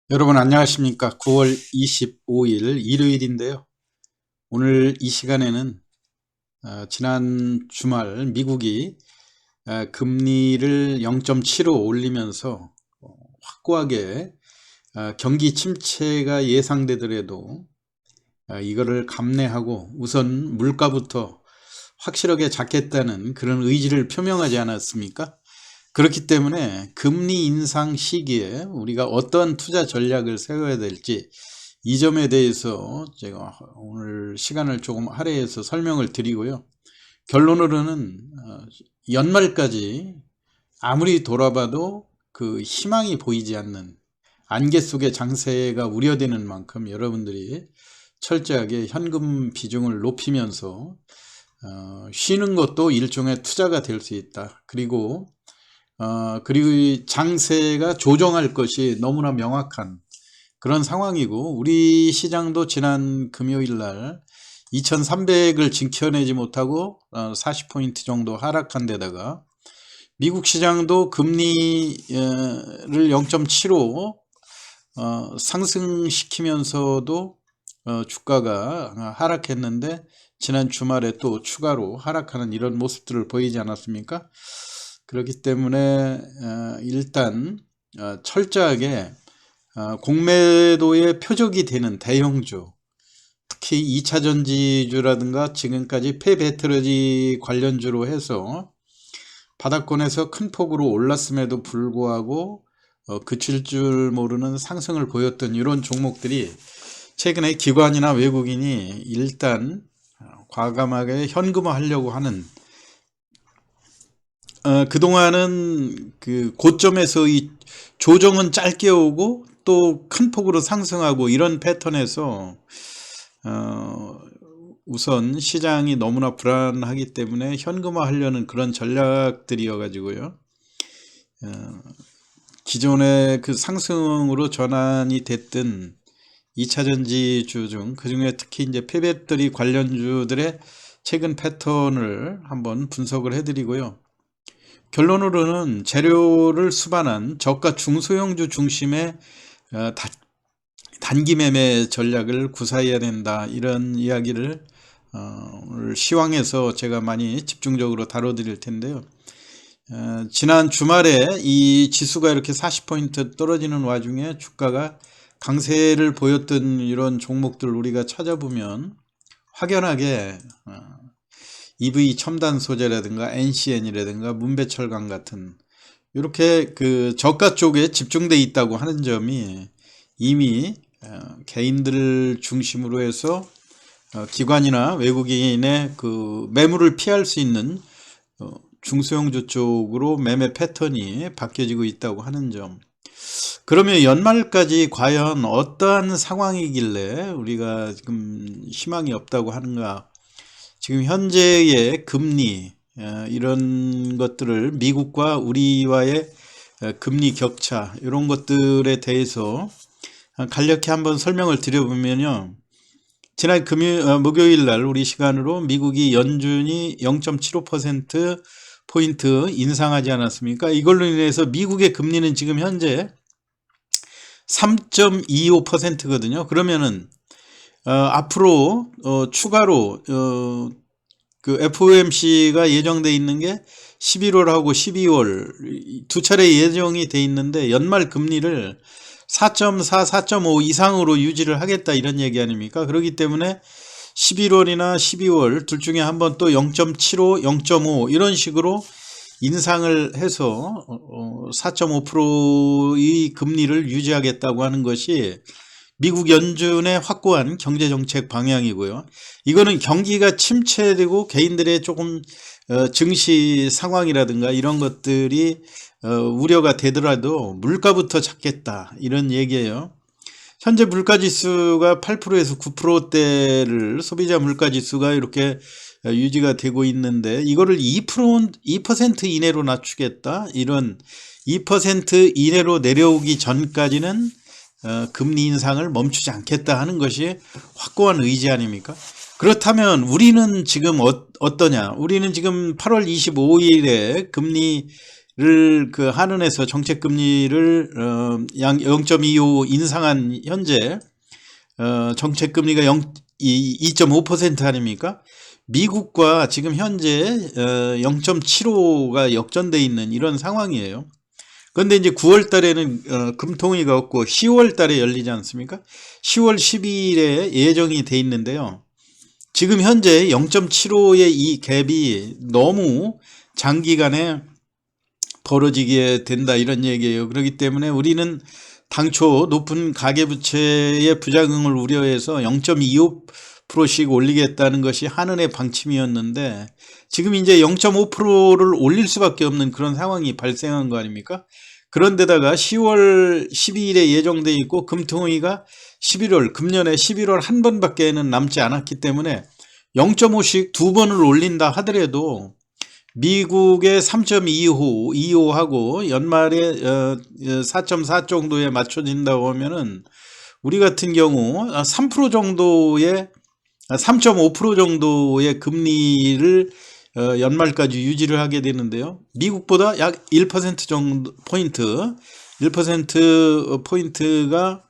여러분 안녕하십니까? 9월 25일 일요일인데요. 오늘 이 시간에는 지난 주말 미국이 금리를 0.75 올리면서 확고하게 경기 침체가 예상되더라도 이거를 감내하고 우선 물가부터 확실하게 잡겠다는 그런 의지를 표명하지 않았습니까? 그렇기 때문에 금리 인상 시기에 우리가 어떤 투자 전략을 세워야 될지 이 점에 대해서 제가 오늘 시간을 조금 할애해서 설명을 드리고요. 결론으로는 연말까지 아무리 돌아봐도 그 희망이 보이지 않는 안개 속의 장세가 우려되는 만큼 여러분들이 철저하게 현금 비중을 높이면서 쉬는 것도 일종의 투자가 될 수 있다. 그리고 이 장세가 조정할 것이 너무나 명확한 그런 상황이고, 우리 시장도 지난 금요일 날 2300을 지켜내지 못하고 40포인트 정도 하락한 데다가 미국 시장도 금리를 0.75 상승시키면서도 주가가 하락했는데 지난 주말에 또 추가로 하락하는 이런 모습들을 보이지 않았습니까? 그렇기 때문에 일단 철저하게 공매도의 표적이 되는 대형주, 특히 2차전지주라든가 지금까지 폐배터리 관련주로 해서 바닥권에서 큰 폭으로 올랐음에도 불구하고 그칠 줄 모르는 상승을 보였던 이런 종목들이 최근에 기관이나 외국인이 일단 과감하게 현금화하려고 하는, 그동안은 그 고점에서 이 조정은 짧게 오고 또 큰 폭으로 상승하고 이런 패턴에서 우선 시장이 너무나 불안하기 때문에 현금화 하려는 그런 전략들이어 가지고요. 기존의 그 상승으로 전환이 됐던 2차전지주 중 그중에 특히 이제 폐배터리 관련주들의 최근 패턴을 한번 분석을 해드리고요. 결론으로는 재료를 수반한 저가 중소형주 중심의 단기 매매 전략을 구사해야 된다, 이런 이야기를 오늘 시황에서 제가 많이 집중적으로 다뤄드릴 텐데요. 지난 주말에 이 지수가 이렇게 40포인트 떨어지는 와중에 주가가 강세를 보였던 이런 종목들 우리가 찾아보면 확연하게 EV 첨단 소재라든가 NCN이라든가 문배철강 같은 이렇게 그 저가 쪽에 집중돼 있다고 하는 점이 이미 개인들을 중심으로 해서 기관이나 외국인의 그 매물을 피할 수 있는 중소형주 쪽으로 매매 패턴이 바뀌어지고 있다고 하는 점. 그러면 연말까지 과연 어떠한 상황이길래 우리가 지금 희망이 없다고 하는가? 지금 현재의 금리, 이런 것들을 미국과 우리와의 금리 격차, 이런 것들에 대해서 간략히 한번 설명을 드려보면요. 지난 목요일 날 우리 시간으로 미국이 연준이 0.75% 포인트 인상하지 않았습니까? 이걸로 인해서 미국의 금리는 지금 현재 3.25%거든요. 그러면은 앞으로 추가로 그 FOMC가 예정돼 있는 게 11월하고 12월 두 차례 예정이 돼 있는데 연말 금리를 4.4, 4.5 이상으로 유지를 하겠다, 이런 얘기 아닙니까? 그렇기 때문에 11월이나 12월 둘 중에 한번 또 0.75, 0.5 이런 식으로 인상을 해서 4.5%의 금리를 유지하겠다고 하는 것이 미국 연준의 확고한 경제정책 방향이고요. 이거는 경기가 침체되고 개인들의 조금 증시 상황이라든가 이런 것들이 우려가 되더라도 물가부터 잡겠다, 이런 얘기예요. 현재 물가지수가 8%에서 9%대를 소비자 물가지수가 이렇게 유지가 되고 있는데 이거를 2% 이내로 낮추겠다, 이런 2% 이내로 내려오기 전까지는 금리 인상을 멈추지 않겠다 하는 것이 확고한 의지 아닙니까? 그렇다면 우리는 지금 어떠냐? 우리는 지금 8월 25일에 금리 그 한은에서 정책금리를 0.25 인상한 현재 정책금리가 2.5% 아닙니까? 미국과 지금 현재 0.75가 역전돼 있는 이런 상황이에요. 그런데 이제 9월 달에는 금통위가 없고 10월 달에 열리지 않습니까? 10월 12일에 예정이 돼 있는데요. 지금 현재 0.75의 이 갭이 너무 장기간에 벌어지게 된다 이런 얘기예요. 그렇기 때문에 우리는 당초 높은 가계부채의 부작용을 우려해서 0.25%씩 올리겠다는 것이 한은의 방침이었는데 지금 이제 0.5%를 올릴 수밖에 없는 그런 상황이 발생한 거 아닙니까? 그런데다가 10월 12일에 예정돼 있고 금통위가 11월 금년에 11월 한 번밖에는 남지 않았기 때문에 0.5씩 두 번을 올린다 하더라도 미국의 3.25하고 연말에 4.4 정도에 맞춰진다고 하면은 우리 같은 경우 3% 정도의 3.5% 정도의 금리를 연말까지 유지를 하게 되는데요. 미국보다 약 1% 정도 포인트, 1% 포인트가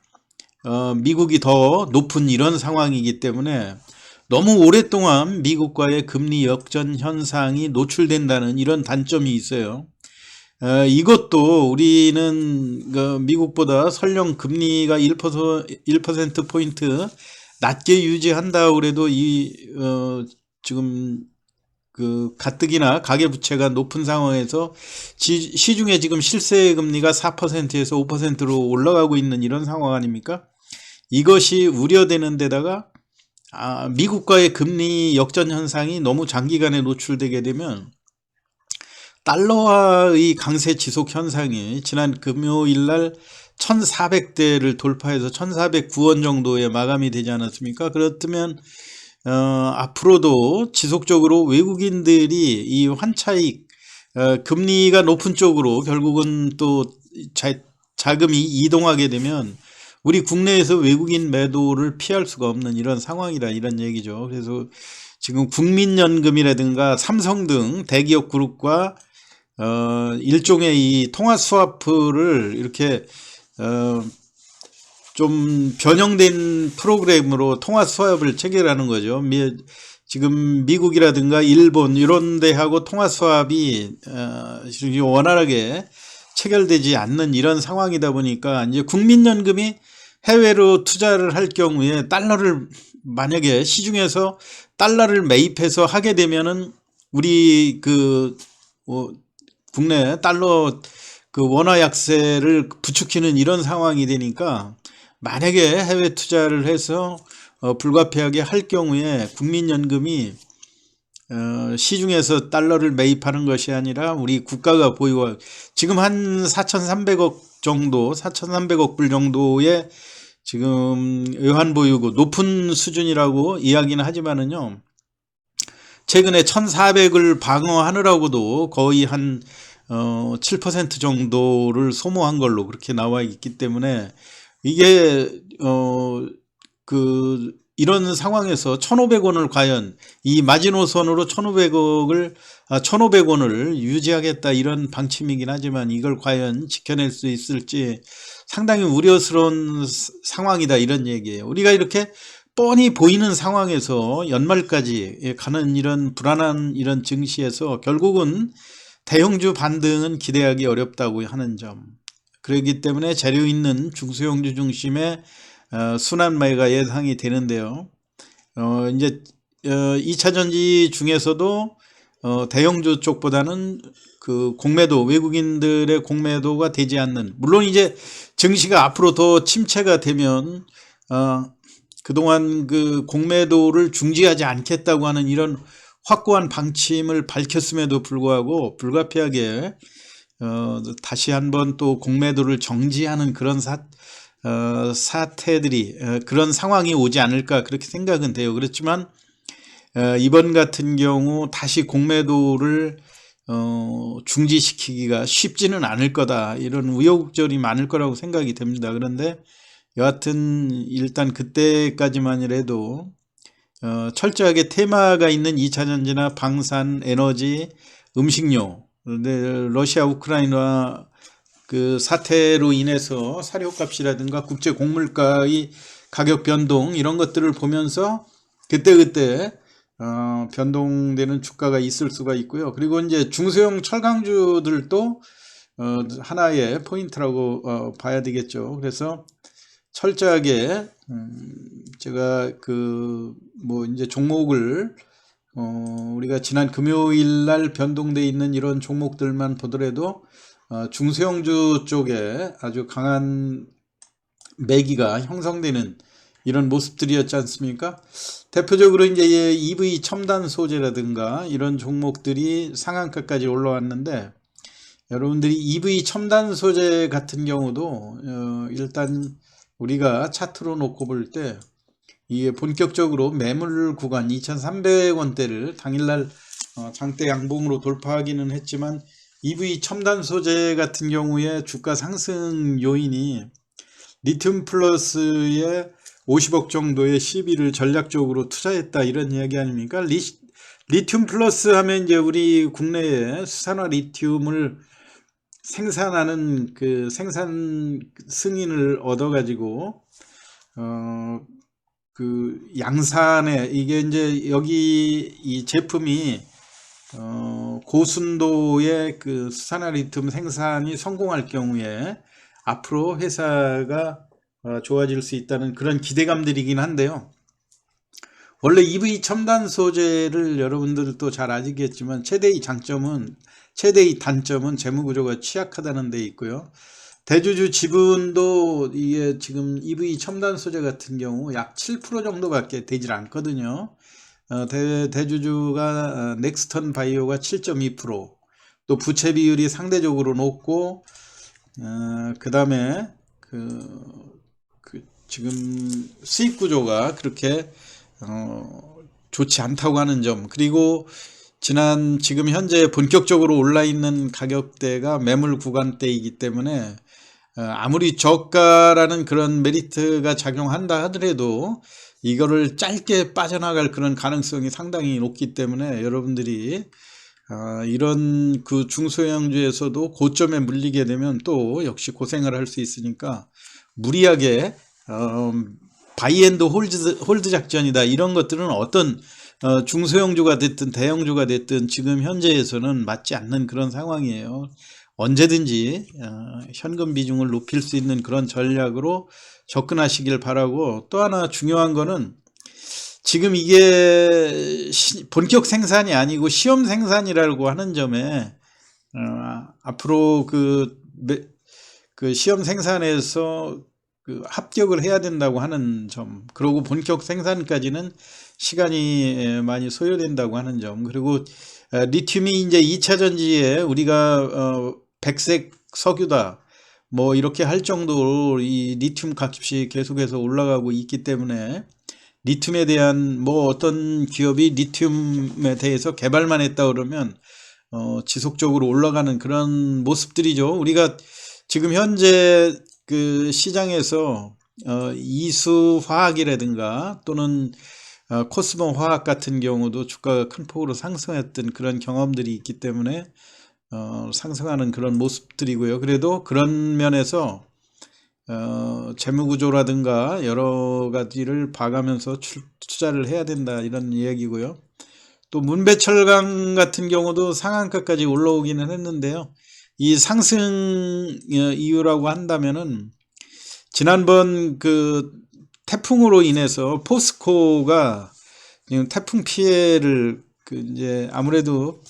미국이 더 높은 이런 상황이기 때문에 너무 오랫동안 미국과의 금리 역전 현상이 노출된다는 이런 단점이 있어요. 이것도 우리는 미국보다 설령 금리가 1% 포인트 낮게 유지한다 그래도 지금 그 가뜩이나 가계부채가 높은 상황에서 시중에 지금 실세 금리가 4%에서 5%로 올라가고 있는 이런 상황 아닙니까? 이것이 우려되는 데다가 미국과의 금리 역전 현상이 너무 장기간에 노출되게 되면 달러화의 강세 지속 현상이 지난 금요일 날 1400대를 돌파해서 1409원 정도에 마감이 되지 않았습니까? 그렇다면 앞으로도 지속적으로 외국인들이 이 환차익 금리가 높은 쪽으로 결국은 또 자금이 이동하게 되면 우리 국내에서 외국인 매도를 피할 수가 없는 이런 상황이라 이런 얘기죠. 그래서 지금 국민연금이라든가 삼성 등 대기업 그룹과 일종의 이 통화 스와프를 이렇게 좀 변형된 프로그램으로 통화 스왑을 체결하는 거죠. 지금 미국이라든가 일본 이런 데하고 통화 스왑이 원활하게 체결되지 않는 이런 상황이다 보니까 이제 국민연금이 해외로 투자를 할 경우에 달러를 만약에 시중에서 달러를 매입해서 하게 되면은 우리 국내 달러 원화 약세를 부추기는 이런 상황이 되니까 만약에 해외 투자를 해서 불가피하게 할 경우에 국민연금이 시중에서 달러를 매입하는 것이 아니라 우리 국가가 보유한 지금 한 4,300억 정도 4,300억 불 정도의 지금 외환보유고 높은 수준이라고 이야기는 하지만은요 최근에 1,400을 방어하느라고도 거의 한 7% 정도를 소모한 걸로 그렇게 나와 있기 때문에 이게 이런 상황에서 1,500원을 과연 이 마지노선으로 1,500원을 유지하겠다 이런 방침이긴 하지만 이걸 과연 지켜낼 수 있을지 상당히 우려스러운 상황이다 이런 얘기예요. 우리가 이렇게 뻔히 보이는 상황에서 연말까지 가는 이런 불안한 이런 증시에서 결국은 대형주 반등은 기대하기 어렵다고 하는 점. 그렇기 때문에 재료 있는 중소형주 중심의 순환 매가 예상이 되는데요. 이제 2차전지 중에서도 대형주 쪽보다는 공매도 외국인들의 공매도가 되지 않는 물론 이제 증시가 앞으로 더 침체가 되면 그동안 공매도를 중지하지 않겠다고 하는 이런 확고한 방침을 밝혔음에도 불구하고 불가피하게 다시 한번 또 공매도를 정지하는 그런 사태들이 그런 상황이 오지 않을까 그렇게 생각은 돼요. 그렇지만 이번 같은 경우 다시 공매도를 중지시키기가 쉽지는 않을 거다 이런 우여곡절이 많을 거라고 생각이 됩니다. 그런데 여하튼 일단 그때까지만이라도 철저하게 테마가 있는 2차전지나 방산, 에너지, 음식료 러시아 우크라이나 그 사태로 인해서 사료값이라든가 국제 곡물가의 가격 변동 이런 것들을 보면서 그때그때 변동되는 주가가 있을 수가 있고요. 그리고 이제 중소형 철강주들도 하나의 포인트라고 봐야 되겠죠. 그래서 철저하게 제가 뭐 이제 종목을 우리가 지난 금요일 날 변동돼 있는 이런 종목들만 보더라도 중소형주 쪽에 아주 강한 매기가 형성되는 이런 모습들이었지 않습니까? 대표적으로 이제 EV 첨단 소재라든가 이런 종목들이 상한가까지 올라왔는데, 여러분들이 EV 첨단 소재 같은 경우도 일단 우리가 차트로 놓고 볼 때 이게 본격적으로 매물 구간 2,300원대를 당일날 장대 양봉으로 돌파하기는 했지만, EV 첨단 소재 같은 경우에 주가 상승 요인이 리튬 플러스의 50억 정도의 시비를 전략적으로 투자했다 이런 이야기 아닙니까? 리튬 플러스 하면 이제 우리 국내에 수산화 리튬을 생산하는 그 생산 승인을 얻어 가지고 그 양산에 이게 이제 여기 이 제품이 고순도의 그 수산화 리튬 생산이 성공할 경우에 앞으로 회사가 좋아질 수 있다는 그런 기대감들이긴 한데요. 원래 EV 첨단 소재를 여러분들도 잘 아시겠지만 최대의 단점은 재무구조가 취약하다는 데 있고요. 대주주 지분도 이게 지금 EV 첨단 소재 같은 경우 약 7% 정도밖에 되질 않거든요. 대주주가 넥스턴 바이오가 7.2%, 또 부채 비율이 상대적으로 높고, 그 다음에 지금 수익 구조가 그렇게 좋지 않다고 하는 점, 그리고 지금 현재 본격적으로 올라 있는 가격대가 매물 구간대이기 때문에 아무리 저가라는 그런 메리트가 작용한다 하더라도 이거를 짧게 빠져나갈 그런 가능성이 상당히 높기 때문에 여러분들이 이런 그 중소형주에서도 고점에 물리게 되면 또 역시 고생을 할 수 있으니까 무리하게 바이앤드 홀드 작전이다 이런 것들은 어떤 중소형주가 됐든 대형주가 됐든 지금 현재에서는 맞지 않는 그런 상황이에요. 언제든지 현금 비중을 높일 수 있는 그런 전략으로 접근하시길 바라고, 또 하나 중요한 거는 지금 이게 본격 생산이 아니고 시험 생산이라고 하는 점에 앞으로 그 시험 생산에서 합격을 해야 된다고 하는 점, 그리고 본격 생산까지는 시간이 많이 소요된다고 하는 점, 그리고 리튬이 이제 2차 전지에 우리가 백색 석유다 뭐 이렇게 할 정도로 이 리튬 값이 계속해서 올라가고 있기 때문에 리튬에 대한 뭐 어떤 기업이 리튬에 대해서 개발만 했다 그러면 지속적으로 올라가는 그런 모습들이죠. 우리가 지금 현재 그 시장에서 이수 화학이라든가 또는 코스모 화학 같은 경우도 주가가 큰 폭으로 상승했던 그런 경험들이 있기 때문에 상승하는 그런 모습들이고요. 그래도 그런 면에서 재무구조라든가 여러 가지를 봐가면서 투자를 해야 된다 이런 이야기고요. 또 문배철강 같은 경우도 상한가까지 올라오기는 했는데요. 이 상승 이유라고 한다면은 지난번 그 태풍으로 인해서 포스코가 태풍 피해를 이제 아무래도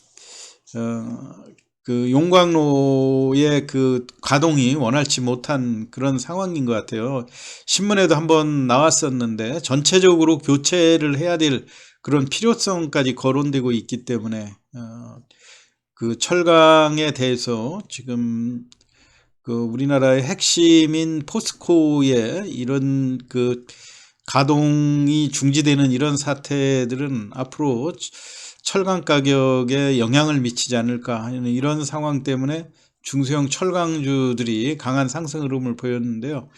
그 용광로의 그 가동이 원활치 못한 그런 상황인 것 같아요. 신문에도 한번 나왔었는데 전체적으로 교체를 해야 될 그런 필요성까지 거론되고 있기 때문에 그 철강에 대해서 지금 그 우리나라의 핵심인 포스코의 이런 그 가동이 중지되는 이런 사태들은 앞으로 철강 가격에 영향을 미치지 않을까 하는 이런 상황 때문에 중소형 철강주들이 강한 상승 흐름을 보였는데요.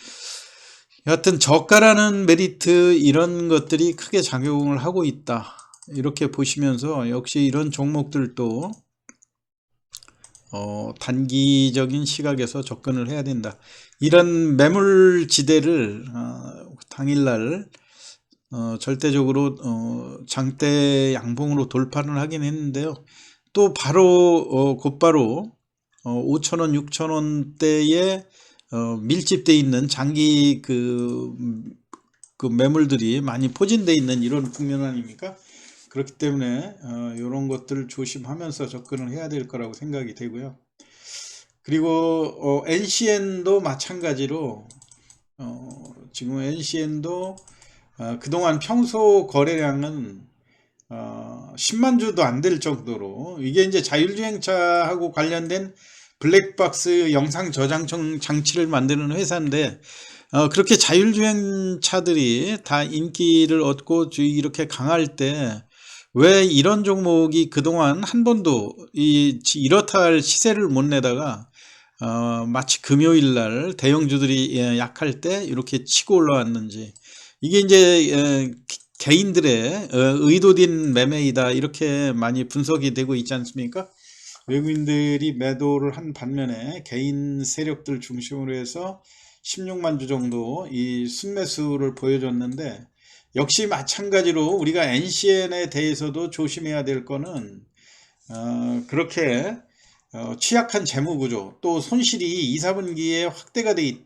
여하튼 저가라는 메리트 이런 것들이 크게 작용을 하고 있다 이렇게 보시면서 역시 이런 종목들도 단기적인 시각에서 접근을 해야 된다. 이런 매물지대를 당일날 절대적으로 장대 양봉으로 돌파를 하긴 했는데요. 또 바로 곧바로 5,000원, 6,000원대에 밀집되어 있는 장기 그 매물들이 많이 포진되어 있는 이런 국면 아닙니까? 그렇기 때문에 이런 것들을 조심하면서 접근을 해야 될 거라고 생각이 되고요. 그리고 NCN도 마찬가지로 지금 NCN도 그동안 평소 거래량은 10만 주도 안 될 정도로, 이게 이제 자율주행차하고 관련된 블랙박스 영상 저장 장치를 만드는 회사인데, 그렇게 자율주행차들이 다 인기를 얻고 이렇게 강할 때 왜 이런 종목이 그동안 한 번도 이렇다 할 시세를 못 내다가 마치 금요일날 대형주들이 약할 때 이렇게 치고 올라왔는지, 이게 이제 개인들의 의도된 매매이다, 이렇게 많이 분석이 되고 있지 않습니까? 외국인들이 매도를 한 반면에 개인 세력들 중심으로 해서 16만 주 정도 이 순매수를 보여줬는데, 역시 마찬가지로 우리가 NCN에 대해서도 조심해야 될 거는 그렇게 취약한 재무구조, 또 손실이 2, 4분기에 확대가 돼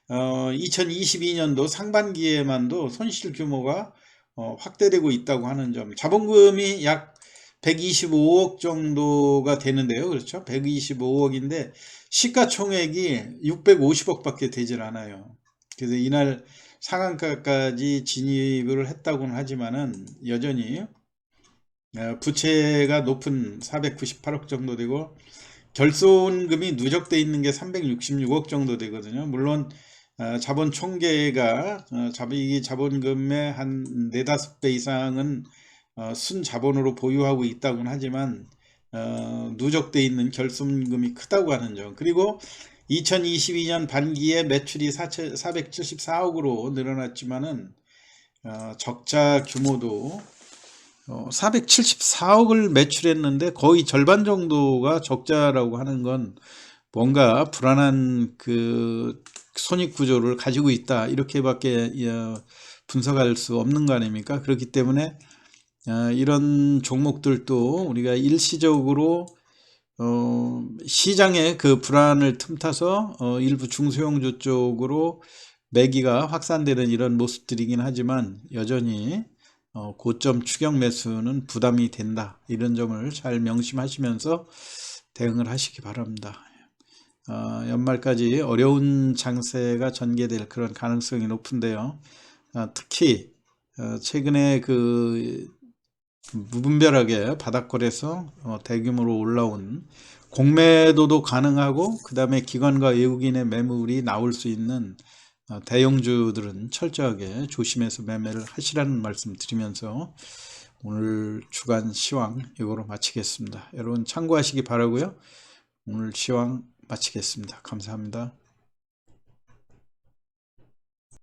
2022년도 상반기에만도 손실 규모가 확대되고 있다고 하는 점, 자본금이 약 125억 정도가 되는데요. 그렇죠? 125억인데 시가총액이 650억 밖에 되질 않아요. 그래서 이날 상한가까지 진입을 했다고는 하지만은 여전히 부채가 높은 498억 정도 되고 결손금이 누적돼 있는 게 366억 정도 되거든요. 물론 자본 총계가 이 자본금의 한 4, 5배 이상은 순자본으로 보유하고 있다고는 하지만 누적돼 있는 결손금이 크다고 하는 점, 그리고 2022년 반기에 매출이 474억으로 늘어났지만은 적자 규모도 474억을 매출했는데 거의 절반 정도가 적자라고 하는 건 뭔가 불안한 그 손익 구조를 가지고 있다, 이렇게밖에 분석할 수 없는 거 아닙니까? 그렇기 때문에 이런 종목들도 우리가 일시적으로 시장의 그 불안을 틈타서 일부 중소형주 쪽으로 매기가 확산되는 이런 모습들이긴 하지만, 여전히 고점 추격 매수는 부담이 된다, 이런 점을 잘 명심하시면서 대응을 하시기 바랍니다. 연말까지 어려운 장세가 전개될 그런 가능성이 높은데요. 특히 최근에 그 무분별하게 바닥권에서 대규모로 올라온 공매도도 가능하고, 그 다음에 기관과 외국인의 매물이 나올 수 있는 대형주들은 철저하게 조심해서 매매를 하시라는 말씀 드리면서 오늘 주간 시황 이거로 마치겠습니다. 여러분 참고하시기 바라고요. 오늘 시황 마치겠습니다. 감사합니다.